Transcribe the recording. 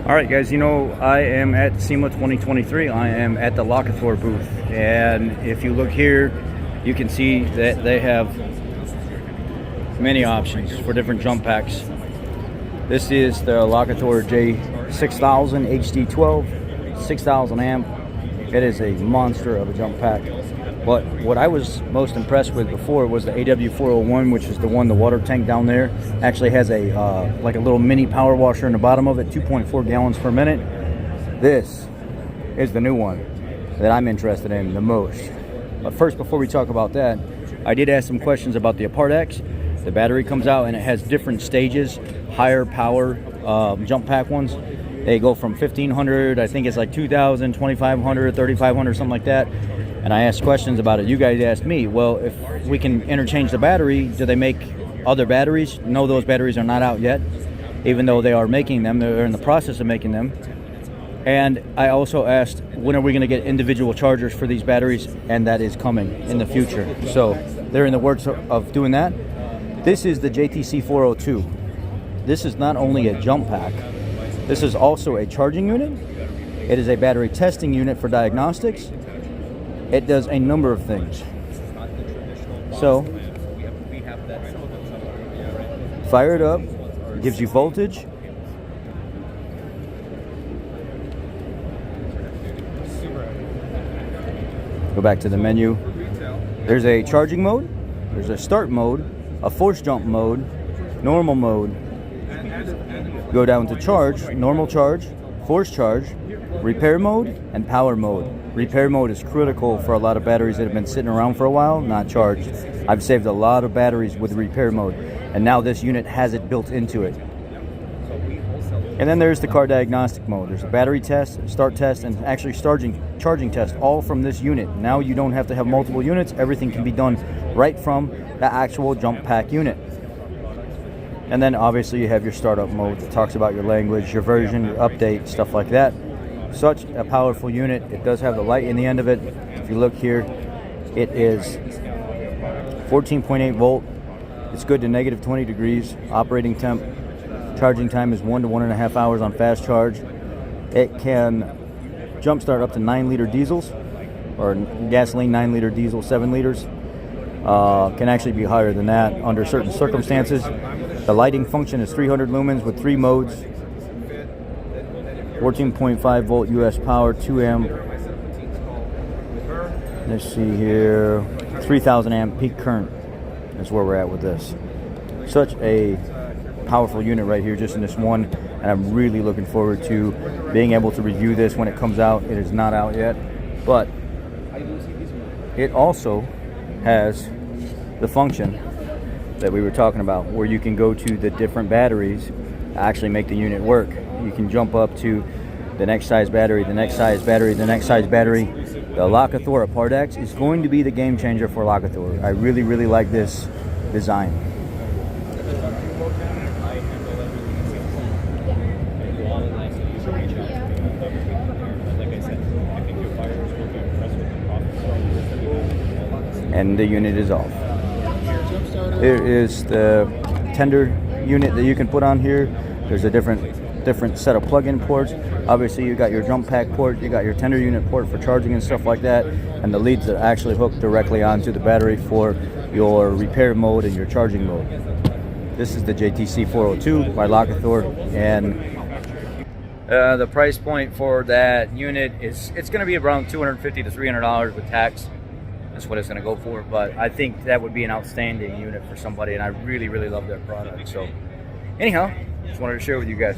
All right, guys, you know, I am at SEMA 2023. I am at the Lokithor booth. And if you look here, you can see that they have many options for different jump packs. This is the Lokithor J6000 HD12, 6,000 amp. It is a monster of a jump pack. But what I was most impressed with before was the AW401, which is the one, the water tank down there. Actually has a like a little mini power washer in the bottom of it, 2.4 gallons per minute. This is the new one that I'm interested in the most. But first, before we talk about that, I did ask some questions about the Apart X. The battery comes out and it has different stages, higher power jump pack ones. They go from 1,500, I think it's like 2,000, 2,500, 3,500, something like that. And I asked questions about it. You guys asked me, well, if we can interchange the battery, do they make other batteries? No, those batteries are not out yet, even though they are making them. They're in the process of making them. And I also asked, when are we going to get individual chargers for these batteries? And that is coming in the future. So they're in the works of doing that. This is the JTC 402. This is not only a jump pack, this is also a charging unit. It is a battery testing unit for diagnostics. It does a number of things. So, fire it up, gives you voltage. Go back to the menu. There's a charging mode, there's a start mode, a force jump mode, normal mode. Go down to charge, normal charge, force charge, repair mode, and power mode. Repair mode is critical for a lot of batteries that have been sitting around for a while, not charged. I've saved a lot of batteries with repair mode, and now this unit has it built into it. And then there's the car diagnostic mode. There's a battery test, start test, and actually charging test, all from this unit. Now you don't have to have multiple units. Everything can be done right from the actual jump pack unit. And then obviously you have your startup mode that talks about your language, your version, your update, stuff like that. Such a powerful unit. It does have the light in the end of it. If you look here, it is 14.8 volt. It's good to negative 20 degrees. Operating temp. Charging time is 1 to 1.5 hours on fast charge. It can jump start up to 9-liter diesels, or gasoline 9-liter diesel 7 liters. Can actually be higher than that under certain circumstances. The lighting function is 300 lumens with 3 modes. 14.5 volt US power, 2 amp. Let's see here, 3,000 amp peak current is where we're at with this. Such a powerful unit right here, just in this one, and I'm really looking forward to being able to review this when it comes out. It is not out yet, but it also has the function that we were talking about, where you can go to the different batteries to actually make the unit work. You can jump up to the next size battery, the next size battery, the next size battery. The Lokithor Apart X is going to be the game changer for Lokithor. I really, really like this design. And the unit is off. There is the tender unit that you can put on here. There's a different set of plug-in ports. Obviously you got your jump pack port, you got your tender unit port for charging and stuff like that, and the leads that actually hook directly onto the battery for your repair mode and your charging mode. This is the JTC 402 by Lokithor, and the price point for that unit is, it's going to be around $250 to $300 with tax. That's what it's going to go for, but I think that would be an outstanding unit for somebody, and I really, really love their product. So anyhow, just wanted to share with you guys.